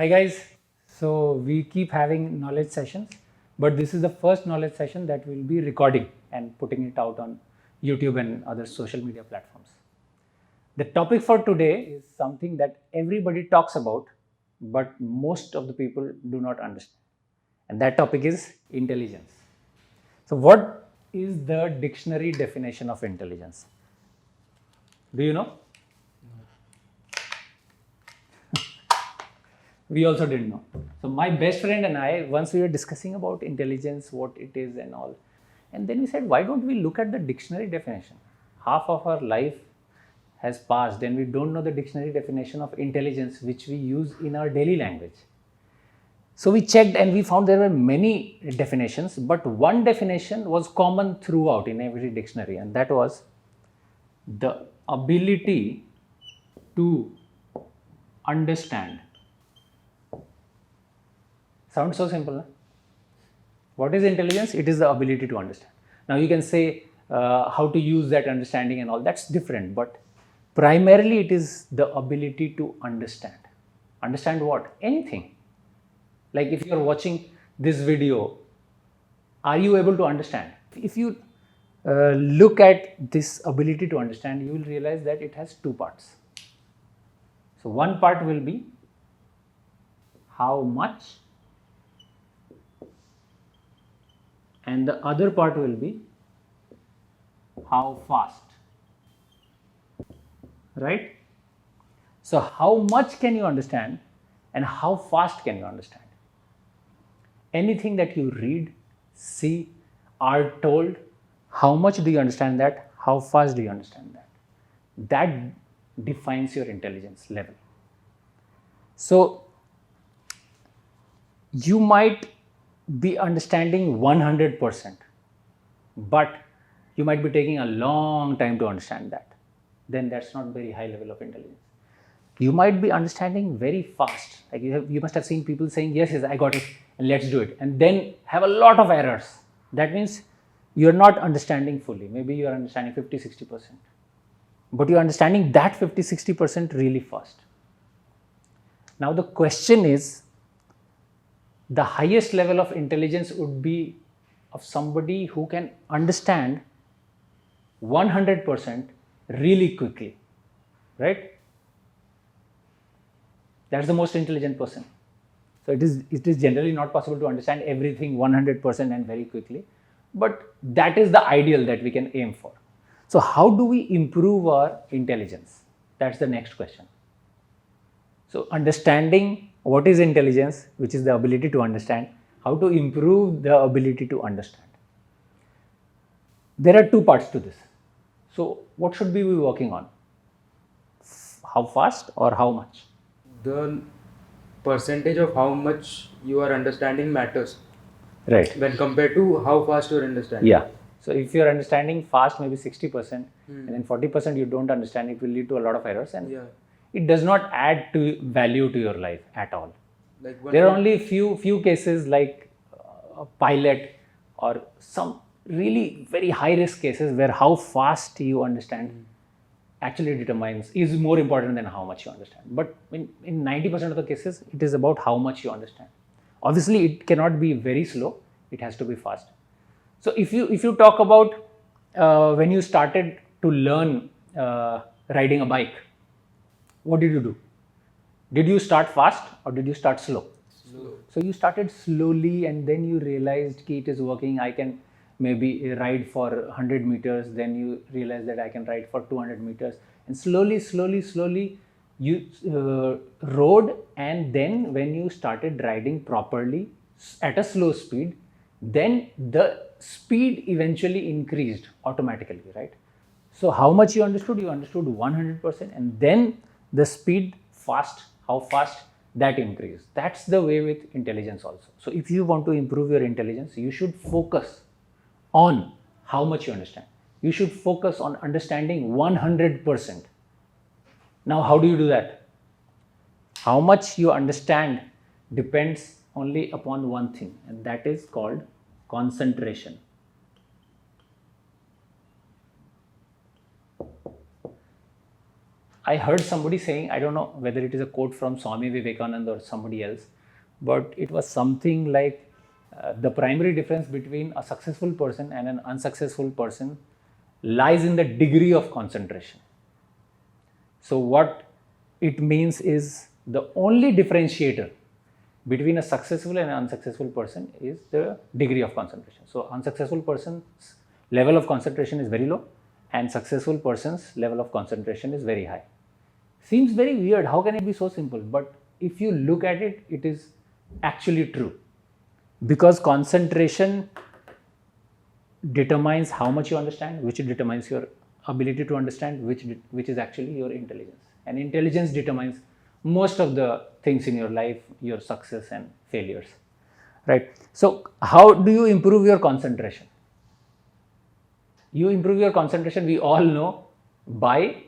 Hi guys, so we keep having knowledge sessions, but this is the first knowledge session that we'll be recording and putting it out on YouTube and other social media platforms. The topic for today is something that everybody talks about, but most of the people do not understand. And that topic is intelligence. So what is the dictionary definition of intelligence? Do you know? We also didn't know. So my best friend and I, once we were discussing about intelligence, what it is and all, and then we said, why don't we look at the dictionary definition? Half of our life has passed and we don't know the dictionary definition of intelligence, which we use in our daily language. So we checked and we found there were many definitions, but one definition was common throughout in every dictionary, and that was the ability to understand. Sounds so simple, no? What is intelligence? It is the ability to understand. Now you can say how to use that understanding and all, that's different, but primarily it is the ability to understand. Understand what? Anything. Like if you are watching this video, are you able to understand? If you look at this ability to understand, you will realize that it has two parts. So one part will be how much, and the other part will be how fast, right? So how much can you understand and how fast can you understand? Anything that you read, see, are told, how much do you understand that? How fast do you understand that? That defines your intelligence level. So you might be understanding 100%, but you might be taking a long time to understand that. Then that's not very high level of intelligence. You might be understanding very fast. Like you must have seen people saying, yes, I got it, and let's do it. And then have a lot of errors. That means you're not understanding fully. Maybe you're understanding 50, 60%. But you're understanding that 50, 60% really fast. Now the question is, the highest level of intelligence would be of somebody who can understand 100% really quickly, right? That's the most intelligent person. So it is generally not possible to understand everything 100% and very quickly, but that is the ideal that we can aim for. So how do we improve our intelligence? That's the next question. So understanding what is intelligence, which is the ability to understand, how to improve the ability to understand. There are two parts to this. So what should we be working on? How fast or how much? The percentage of how much you are understanding matters Right. when compared to how fast you are understanding. Yeah. So if you're understanding fast, maybe 60%, and then 40% you don't understand, it will lead to a lot of errors, and it does not add to value to your life at all. Like There are only few cases like a pilot or some really very high risk cases where how fast you understand actually determines, is more important than how much you understand. But in 90% of the cases, it is about how much you understand. Obviously, it cannot be very slow. It has to be fast. So if you talk about when you started to learn riding a bike, what did you do? Did you start fast or did you start slow? Slow. So you started slowly and then you realized that it is working. I can maybe ride for 100 meters. Then you realize that I can ride for 200 meters. And slowly you rode, and then when you started riding properly at a slow speed, then the speed eventually increased automatically, right? So how much you understood? You understood 100%, and then the speed how fast that increased. That's the way with intelligence also. So if you want to improve your intelligence, you should focus on how much you understand. You should focus on understanding 100%. Now, how do you do that? How much you understand depends only upon one thing, and that is called concentration. I heard somebody saying, I don't know whether it is a quote from Swami Vivekananda or somebody else, but it was something like the primary difference between a successful person and an unsuccessful person lies in the degree of concentration. So what it means is the only differentiator between a successful and an unsuccessful person is the degree of concentration. So unsuccessful person's level of concentration is very low and successful person's level of concentration is very high. Seems very weird. How can it be so simple? But if you look at it, it is actually true. Because concentration determines how much you understand, which determines your ability to understand, which is actually your intelligence. And intelligence determines most of the things in your life, your success and failures. Right? So, how do you improve your concentration? You improve your concentration, we all know, by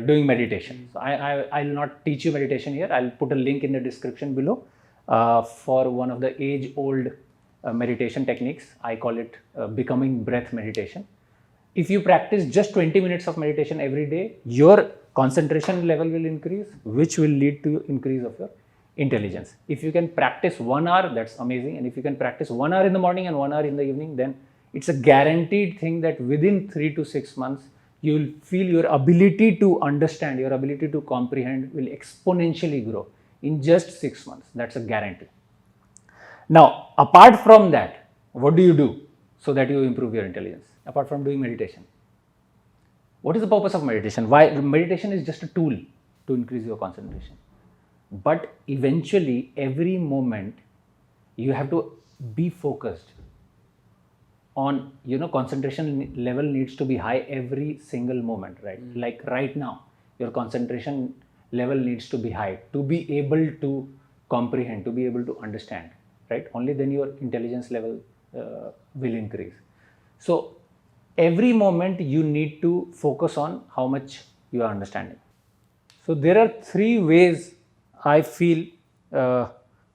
doing meditation. So I'll not teach you meditation here. I'll put a link in the description below for one of the age-old meditation techniques. I call it becoming breath meditation. If you practice just 20 minutes of meditation every day, your concentration level will increase, which will lead to increase of your intelligence. If you can practice 1 hour, that's amazing. And if you can practice 1 hour in the morning and 1 hour in the evening, then it's a guaranteed thing that within 3 to 6 months, you will feel your ability to understand, your ability to comprehend will exponentially grow in just 6 months. That's a guarantee. Now, apart from that, what do you do so that you improve your intelligence? Apart from doing meditation. What is the purpose of meditation? Why? Meditation is just a tool to increase your concentration. But eventually, every moment, you have to be focused on, concentration level needs to be high every single moment, right? Like right now, your concentration level needs to be high to be able to comprehend, to be able to understand, right? Only then your intelligence level will increase. So every moment you need to focus on how much you are understanding. So there are 3 ways I feel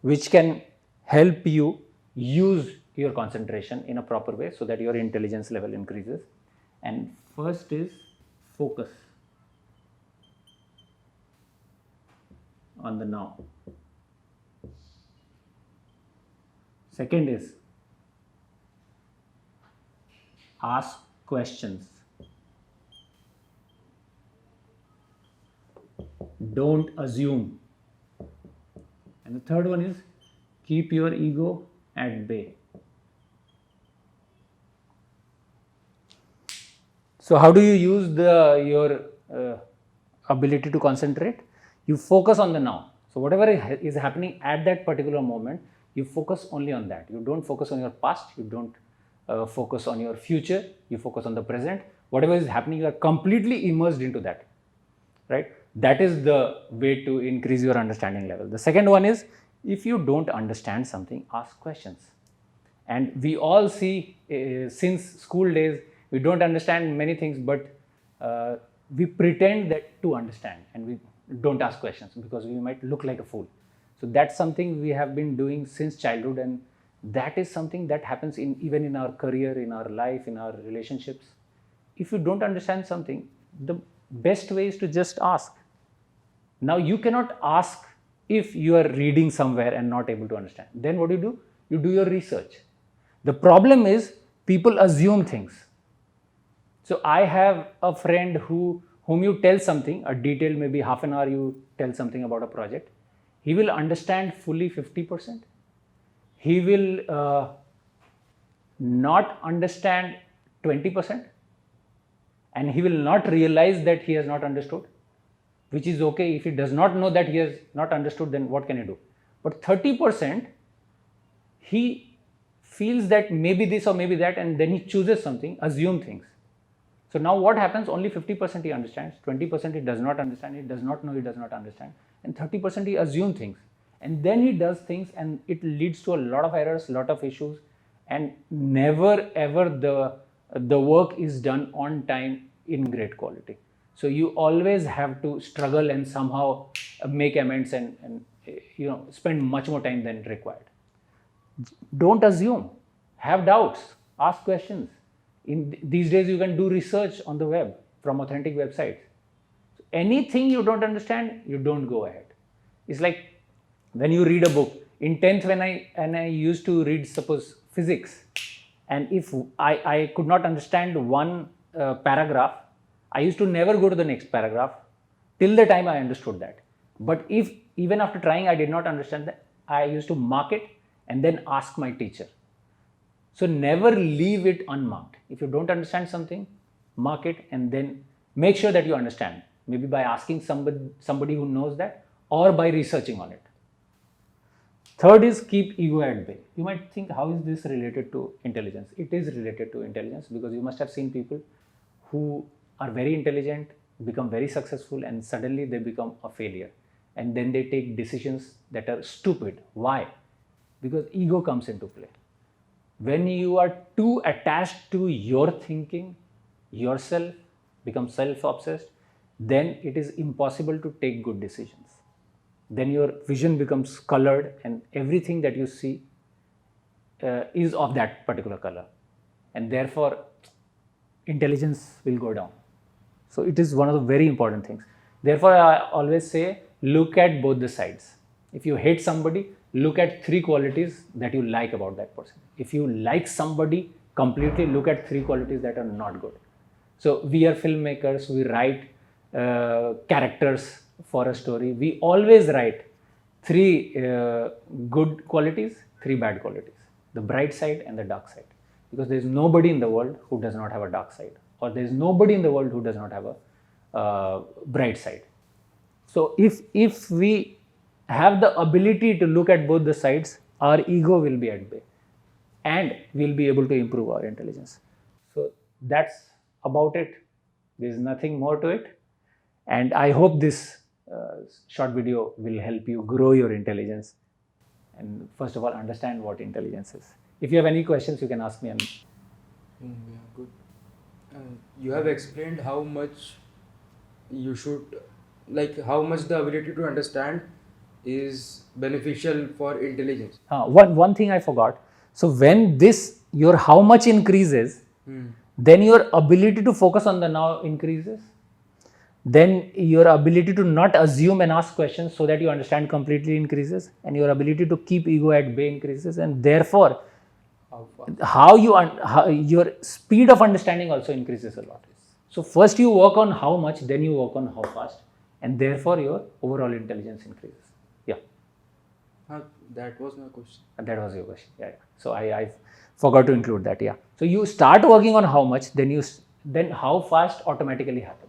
which can help you use your concentration in a proper way so that your intelligence level increases. And first is focus on the now. Second is ask questions. Don't assume. And the third one is keep your ego at bay. So how do you use your ability to concentrate? You focus on the now. So whatever is happening at that particular moment, you focus only on that. You don't focus on your past. You don't focus on your future. You focus on the present. Whatever is happening, you are completely immersed into that. Right? That is the way to increase your understanding level. The second one is, if you don't understand something, ask questions. And we all see since school days, we don't understand many things, but we pretend that to understand and we don't ask questions because we might look like a fool. So that's something we have been doing since childhood, and that is something that happens even in our career, in our life, in our relationships. If you don't understand something, the best way is to just ask. Now you cannot ask if you are reading somewhere and not able to understand. Then what do? You do your research. The problem is people assume things. So I have a friend whom you tell something, a detail, maybe half an hour you tell something about a project. He will understand fully 50%. He will not understand 20%. And he will not realize that he has not understood, which is okay. If he does not know that he has not understood, then what can he do? But 30%, he feels that maybe this or maybe that, and then he chooses something, assume things. So now what happens? Only 50% he understands, 20% he does not understand, he does not know, he does not understand, and 30% he assumes things. And then he does things and it leads to a lot of errors, lot of issues, and never ever the work is done on time in great quality. So you always have to struggle and somehow make amends and spend much more time than required. Don't assume, have doubts, ask questions. In these days you can do research on the web from authentic websites. So anything you don't understand, you don't go ahead. It's like when you read a book. In 10th, when I used to read, suppose, physics, and if I could not understand one paragraph, I used to never go to the next paragraph till the time I understood that. But if even after trying I did not understand that, I used to mark it and then ask my teacher. So never leave it unmarked. If you don't understand something, mark it and then make sure that you understand. Maybe by asking somebody who knows that, or by researching on it. Third is keep ego at bay. You might think, how is this related to intelligence? It is related to intelligence because you must have seen people who are very intelligent, become very successful, and suddenly they become a failure. And then they take decisions that are stupid. Why? Because ego comes into play. When you are too attached to your thinking, yourself, become self-obsessed, then it is impossible to take good decisions. Then your vision becomes colored and everything that you see is of that particular color. And therefore, intelligence will go down. So it is one of the very important things. Therefore, I always say, look at both the sides. If you hate somebody, look at 3 qualities that you like about that person. If you like somebody completely, look at 3 qualities that are not good. So we are filmmakers, we write characters for a story. We always write 3 good qualities, 3 bad qualities, the bright side and the dark side. Because there is nobody in the world who does not have a dark side, or there is nobody in the world who does not have a bright side. So if we have the ability to look at both the sides, our ego will be at bay and we'll be able to improve our intelligence. So that's about it. There's nothing more to it. And I hope this short video will help you grow your intelligence and first of all understand what intelligence is. If you have any questions, you can ask me. Yeah, good. You have explained how much you should, like how much the ability to understand is beneficial for intelligence. One thing I forgot. So when your how much increases, then your ability to focus on the now increases. Then your ability to not assume and ask questions so that you understand completely increases, and your ability to keep ego at bay increases, and therefore your speed of understanding also increases a lot. So first you work on how much, then you work on how fast, and therefore your overall intelligence increases. Yeah. That was my question. That was your question. Yeah. So I forgot to include that. Yeah. So you start working on how much, then how fast automatically happens.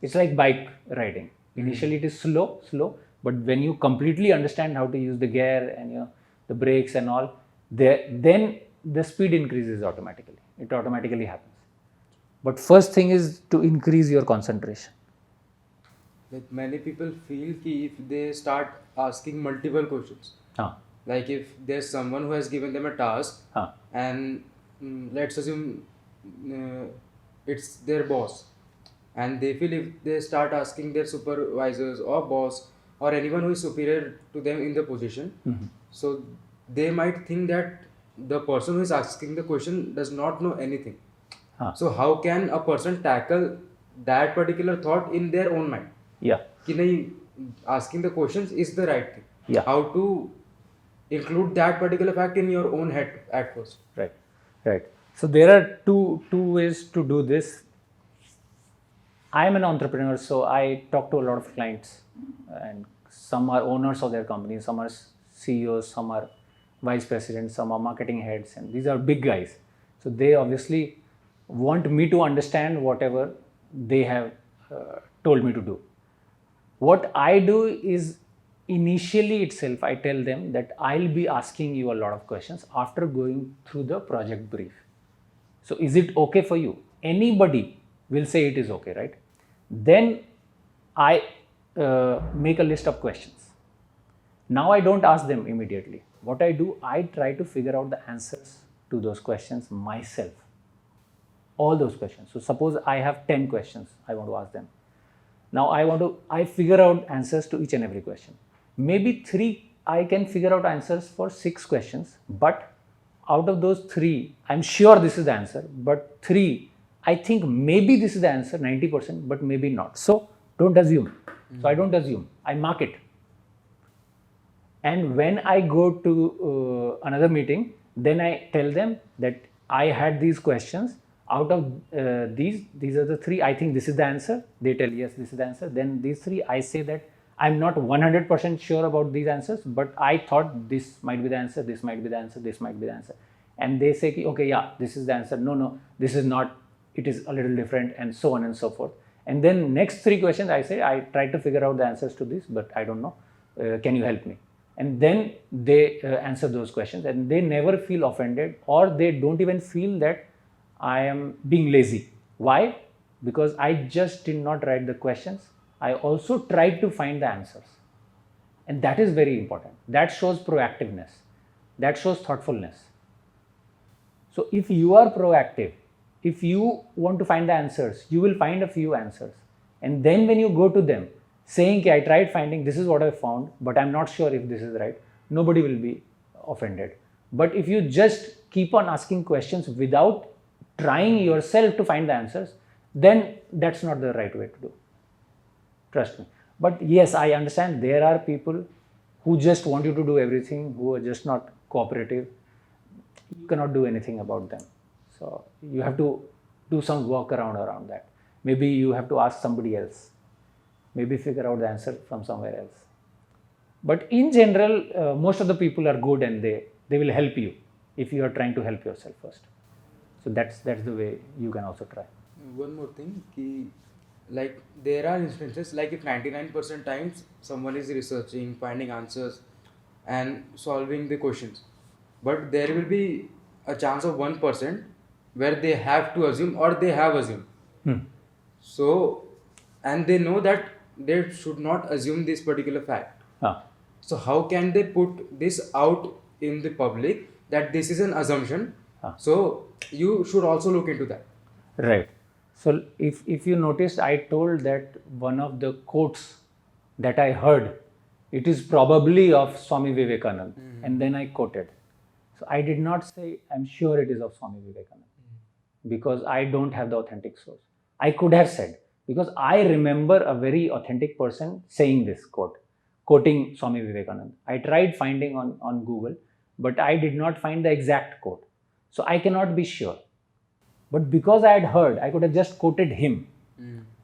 It's like bike riding. Initially it is slow, but when you completely understand how to use the gear and the brakes and all, then the speed increases automatically. It automatically happens. But first thing is to increase your concentration. Like many people feel ki if they start asking multiple questions, like if there's someone who has given them a task and let's assume it's their boss, and they feel if they start asking their supervisors or boss or anyone who is superior to them in the position, so they might think that the person who is asking the question does not know anything. So how can a person tackle that particular thought in their own mind? Yeah. Ki nahi, asking the questions is the right thing. Yeah. How to include that particular fact in your own head at first. Right. So there are two ways to do this. I am an entrepreneur, so I talk to a lot of clients, and some are owners of their companies, some are CEOs, some are vice presidents, some are marketing heads, and these are big guys. So they obviously want me to understand whatever they have told me to do. What I do is, initially itself, I tell them that I'll be asking you a lot of questions after going through the project brief. So is it okay for you? Anybody will say it is okay, right? Then I make a list of questions. Now I don't ask them immediately. What I do, I try to figure out the answers to those questions myself. All those questions. So suppose I have 10 questions I want to ask them. Now I figure out answers to each and every question. Maybe 3, I can figure out answers for 6 questions, but out of those 3, I'm sure this is the answer, but 3, I think maybe this is the answer, 90%, but maybe not. So Don't assume. So I don't assume. I mark it. And when I go to another meeting, then I tell them that I had these questions. Out of these are the three. I think this is the answer. They tell yes, this is the answer. Then these three, I say that I'm not 100% sure about these answers, but I thought this might be the answer. This might be the answer. This might be the answer. And they say, okay, yeah, this is the answer. No, this is not. It is a little different, and so on and so forth. And then next three questions, I say I tried to figure out the answers to this, but I don't know. Can you help me? And then they answer those questions, and they never feel offended, or they don't even feel that I am being lazy. Why? Because I just did not write the questions. I also tried to find the answers. And that is very important. That shows proactiveness. That shows thoughtfulness. So if you are proactive, if you want to find the answers, you will find a few answers. And then when you go to them, saying, okay, I tried finding, this is what I found, but I'm not sure if this is right, nobody will be offended. But if you just keep on asking questions without trying yourself to find the answers, then that's not the right way to do. Trust me. But yes, I understand there are people who just want you to do everything, who are just not cooperative. You cannot do anything about them. So you have to do some workaround around that. Maybe you have to ask somebody else. Maybe figure out the answer from somewhere else. But in general, most of the people are good, and they will help you if you are trying to help yourself first. So that's the way you can also try. One more thing, like there are instances like if 99% times someone is researching, finding answers and solving the questions, but there will be a chance of 1% where they have to assume or they have assumed. So, and they know that they should not assume this particular fact. So how can they put this out in the public that this is an assumption? So you should also look into that. Right. So if you noticed, I told that one of the quotes that I heard, it is probably of Swami Vivekananda, and then I quoted. So I did not say I'm sure it is of Swami Vivekananda, because I don't have the authentic source. I could have said, because I remember a very authentic person saying this quote, quoting Swami Vivekananda. I tried finding on Google, but I did not find the exact quote. So I cannot be sure. But because I had heard, I could have just quoted him.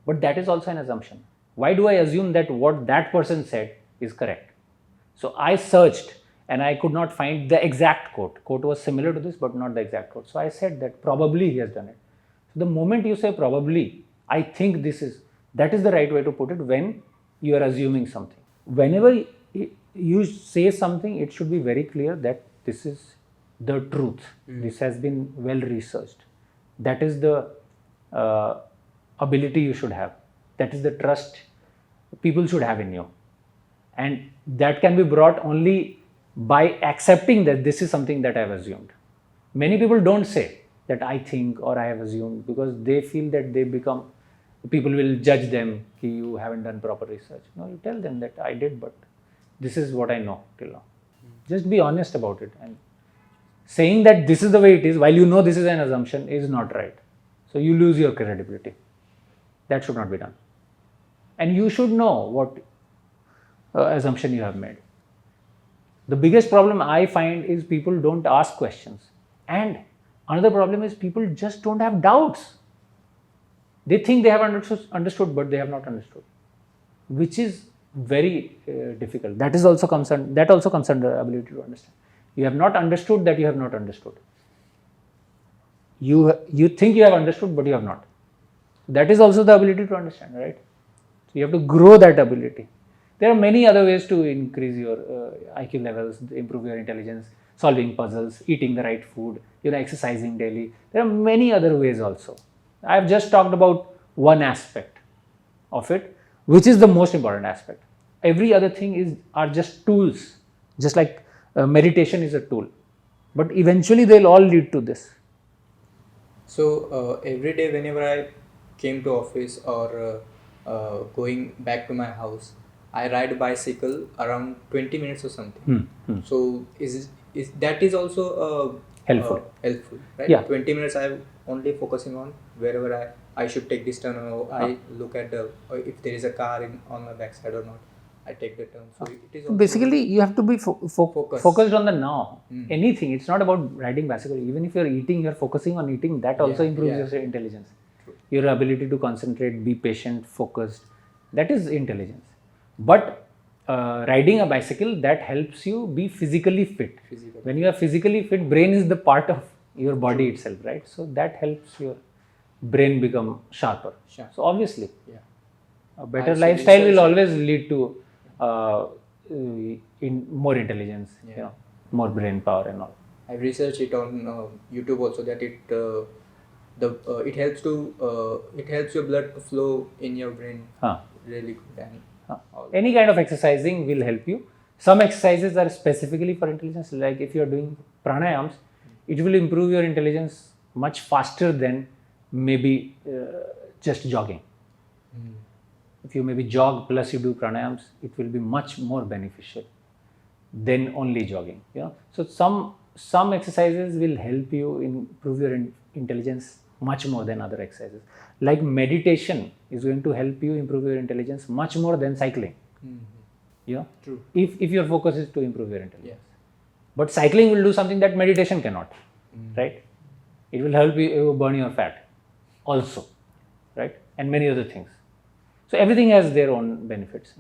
But that is also an assumption. Why do I assume that what that person said is correct? So I searched and I could not find the exact quote. Quote was similar to this, but not the exact quote. So I said that probably he has done it. So the moment you say probably, I think that is the right way to put it when you are assuming something. Whenever you say something, it should be very clear that this is the truth. This has been well researched. That is the ability you should have. That is the trust people should have in you. And that can be brought only by accepting that this is something that I have assumed. Many people don't say that I think or I have assumed, because they feel that people will judge them, ki you haven't done proper research. No, you tell them that I did, but this is what I know till now. Just be honest about it. And saying that this is the way it is while you know this is an assumption is not right. So you lose your credibility. That should not be done. And you should know what assumption you have made. The biggest problem I find is people don't ask questions. And another problem is people just don't have doubts. They think they have understood, but they have not understood, which is very difficult. That also comes under the ability to understand. You have not understood that you have not understood. You think you have understood, but you have not. That is also the ability to understand, right? So you have to grow that ability. There are many other ways to increase your IQ levels, improve your intelligence, solving puzzles, eating the right food, exercising daily. There are many other ways also. I have just talked about one aspect of it, which is the most important aspect. Every other thing are just tools, just like meditation is a tool. But eventually they'll all lead to this. So every day whenever I came to office or going back to my house, I ride a bicycle around 20 minutes or something. So is that is also helpful, right? Yeah. 20 minutes I am only focusing on wherever I I should take this turn, or I look at the or if there is a car on my backside or not. I take the turn. So it is also Basically, you have to be focused on the now. Mm. Anything. It's not about riding bicycle. Even if you're eating, you're focusing on eating. That also improves your intelligence. True. Your ability to concentrate, be patient, focused. That is intelligence. But riding a bicycle, that helps you be physically fit. When you are physically fit, brain is the part of your body itself, right? So that helps your brain become sharper. Sure. So obviously, Yeah. a better Also lifestyle will research- always lead to in more intelligence, Yeah. you know, more brain power and all. I've researched it on YouTube also that it helps to it helps your blood to flow in your brain Huh. really good and all. Any kind of exercising will help you. Some exercises are specifically for intelligence, like if you are doing pranayams, it will improve your intelligence much faster than maybe just jogging. If you maybe jog plus you do pranayams, it will be much more beneficial than only jogging. You know, so some exercises will help you improve your intelligence much more than other exercises. Like meditation is going to help you improve your intelligence much more than cycling. You know, True. if your focus is to improve your intelligence. Yes. But cycling will do something that meditation cannot, right? It will help you burn your fat also, right? And many other things. So everything has their own benefits.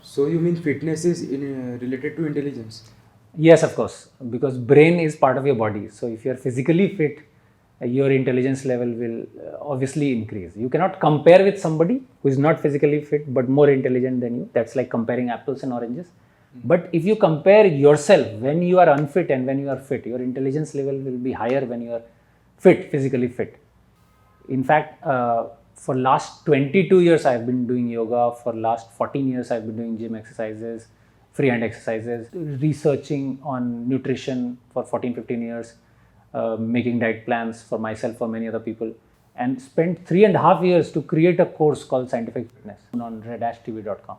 So you mean fitness is related to intelligence? Yes, of course, because brain is part of your body. So if you are physically fit, your intelligence level will obviously increase. You cannot compare with somebody who is not physically fit but more intelligent than you. That's like comparing apples and oranges. But if you compare yourself when you are unfit and when you are fit, your intelligence level will be higher when you are fit, physically fit. In fact, for last 22 years I have been doing yoga. For last 14 years I have been doing gym exercises, free hand exercises, researching on nutrition for 14-15 years, making diet plans for myself, for many other people, and spent 3.5 years to create a course called Scientific Fitness on red-tv.com,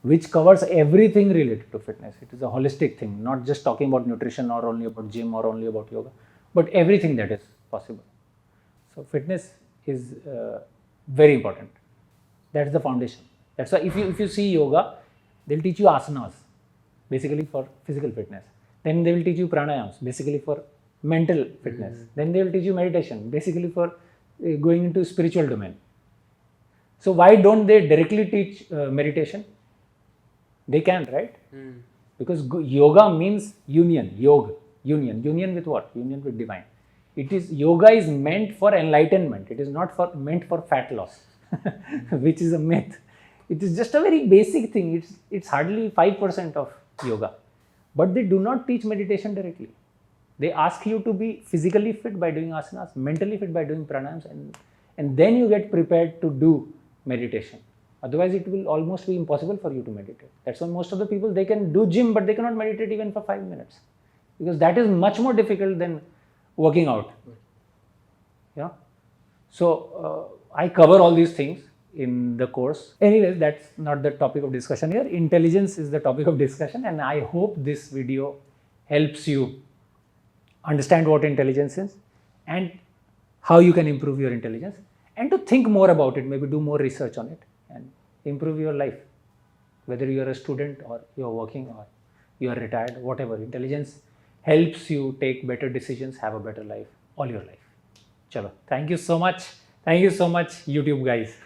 which covers everything related to fitness. It is a holistic thing, not just talking about nutrition or only about gym or only about yoga, but everything that is possible. So fitness is very important. That's the foundation. That's why if you see yoga, they'll teach you asanas, basically for physical fitness. Then they will teach you pranayams, basically for mental fitness. Then they will teach you meditation, basically for going into spiritual domain. So why don't they directly teach meditation? They can, right? Because yoga means union, union with what? Union with divine. It is, yoga is meant for enlightenment. It is not meant for fat loss, which is a myth. It is just a very basic thing. It's hardly 5% of yoga. But they do not teach meditation directly. They ask you to be physically fit by doing asanas, mentally fit by doing pranayams, and then you get prepared to do meditation. Otherwise, it will almost be impossible for you to meditate. That's why most of the people, they can do gym, but they cannot meditate even for 5 minutes. Because that is much more difficult than working out. Yeah. So, I cover all these things in the course. Anyways, that's not the topic of discussion here. Intelligence is the topic of discussion, and I hope this video helps you understand what intelligence is and how you can improve your intelligence, and to think more about it, maybe do more research on it and improve your life. Whether you are a student or you are working or you are retired, whatever, intelligence helps you take better decisions, have a better life all your life. Chalo, thank you so much. Thank you so much, YouTube guys.